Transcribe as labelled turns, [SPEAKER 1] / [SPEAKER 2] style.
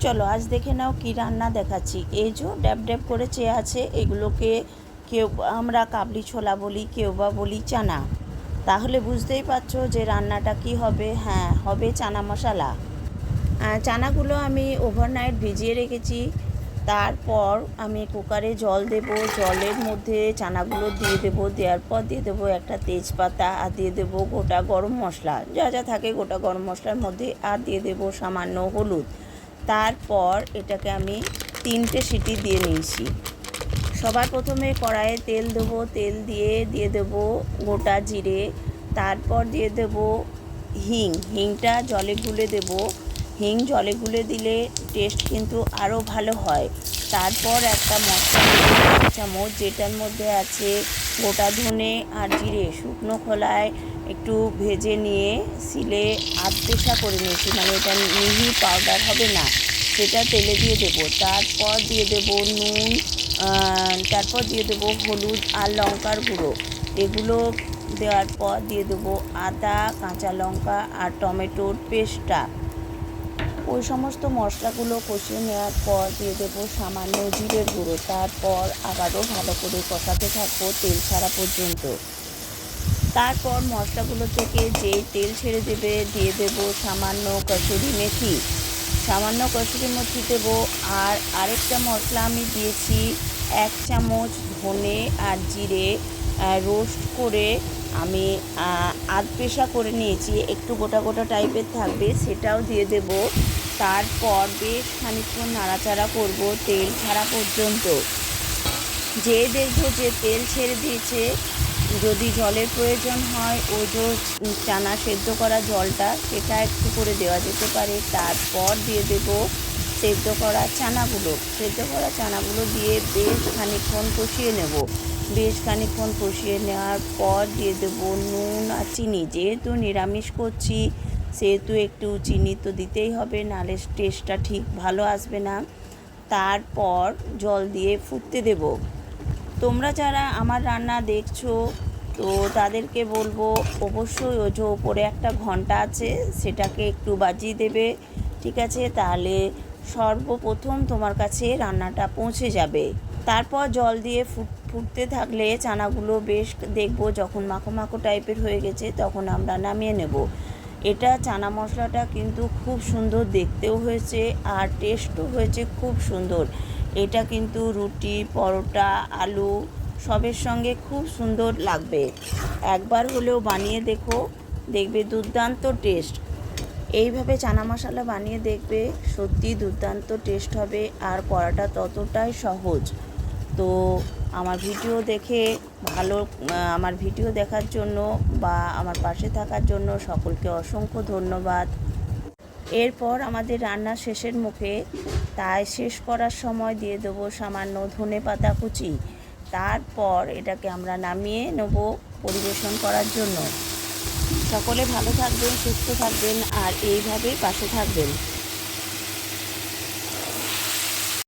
[SPEAKER 1] চলো আজ দেখে নাও কি রান্না দেখাচ্ছি। এই যে ড্যাব ড্যাব করে চেয়ে আছে, এগুলোকে কেউ আমরা কাবলি ছোলা বলি, কেউ বা বলি চানা। তাহলে বুঝতেই পারছো যে রান্নাটা কি হবে। হ্যাঁ, হবে চানা মশলা। চানাগুলো আমি ওভারনাইট ভিজিয়ে রেখেছি। তারপর আমি কুকারে জল দেব, জলের মধ্যে চানাগুলো দিয়ে দেবো। দেওয়ার পর দিয়ে দেবো একটা তেজপাতা, আর দিয়ে দেবো গোটা গরম মশলা, যা যা থাকে গোটা গরম মশলার মধ্যে, আর দিয়ে দেবো সামান্য হলুদ। তারপর এটাকে আমি 3টে সিটি দিয়ে নিয়েছি। সবার প্রথমে কড়াইয়ে তেল দেবো, তেল দিয়ে দেবো গোটা জিরে। তারপর দিয়ে দেবো হিংটা জলে গুলে দেবো। হিং জলে গুলে দিলে টেস্ট কিন্তু আরও ভালো হয়। তারপর একটা মশলা দেবো 1 চামচ, যেটার মধ্যে আছে গোটা ধনে আর জিরে শুকনো খোলায় একটু ভেজে নিয়ে শিলে আধপেশা করে নিয়েছি, মানে এটা মিহি পাউডার হবে না, সেটা তেলে দিয়ে দেবো। তারপর দিয়ে দেবো নুন, তারপর দিয়ে দেবো হলুদ আর লঙ্কার গুঁড়ো। এগুলো দেওয়ার পর দিয়ে দেবো আদা, কাঁচা লঙ্কা আর টমেটোর পেস্টটা। ওই সমস্ত মশলাগুলো কষিয়ে নেওয়ার পর দিয়ে দেবো সামান্য জিরের গুঁড়ো। তারপর আবারও ভালো করে কষাতে থাকবো তেল ছাড়া পর্যন্ত। তারপর মশলাগুলো থেকে যেই তেল ছেড়ে দেবে দিয়ে দেবো সামান্য কসুরি মেথি। সামান্য কসুরি মেথি দেবো। আর আরেকটা মশলা আমি দিয়েছি 1 চামচ ধনে আর জিরে রোস্ট করে আমি আধপেশা করে নিয়েছি, একটু গোটা গোটা টাইপের থাকবে, সেটাও দিয়ে দেব। তারপর বেশ খানিকক্ষণ নাড়াচাড়া করব তেল ছাড়া পর্যন্ত। যে দেখবো যে তেল ছেড়ে দিয়েছে, যদি জলের প্রয়োজন হয় ওই যে চানা সেদ্ধ করা জলটা, সেটা একটু করে দেওয়া যেতে পারে। তারপর দিয়ে দেবো সেদ্ধ করা চানাগুলো দিয়ে বেশ খানিকক্ষণ কষিয়ে নেব। বেশ খানিকক্ষণ কষিয়ে নেওয়ার পর দিয়ে দেবো নুন আর চিনি। যেহেতু নিরামিষ করছি সেহেতু একটু চিনি তো দিতেই হবে, নাহলে টেস্টটা ঠিক ভালো আসবে না। তারপর জল দিয়ে ফুটতে দেব। তোমরা যারা আমার রান্না দেখছো তো তাদেরকে বলবো অবশ্যই ওই যে ওপরে একটা ঘন্টা আছে সেটাকে একটু বাজিয়ে দেবে, ঠিক আছে? তাহলে সর্বপ্রথম তোমার কাছে রান্নাটা পৌঁছে যাবে। তারপর জল দিয়ে ফুটতে থাকলে চানাগুলো বেশ দেখবো যখন মাখো মাখো টাইপের হয়ে গেছে তখন আমরা নামিয়ে নেব। এটা চানা মশলাটা কিন্তু খুব সুন্দর দেখতেও হয়েছে আর টেস্টও হয়েছে খুব সুন্দর। এটা কিন্তু রুটি, পরোটা, আলু সবের সঙ্গে খুব সুন্দর লাগবে। একবার হলেও বানিয়ে দেখো, দেখবে দুর্দান্ত টেস্ট। এইভাবে চানা মশলা বানিয়ে দেখবে, সত্যি দুর্দান্ত টেস্ট হবে আর করাটা ততটাই সহজ। তো আমার ভিডিও দেখার জন্য বা আমার পাশে থাকার জন্য সকলকে অসংখ্য ধন্যবাদ। এরপর আমাদের রান্না শেষের মুখে, তাই শেষ করার সময় দিয়ে দেবো সামান্য ধনেপাতা কুচি। তারপর এটাকে আমরা নামিয়ে নেব পরিবেশন করার জন্য। সকলে ভালো থাকবেন, সুস্থ থাকবেন আর এইভাবেই পাশে থাকবেন।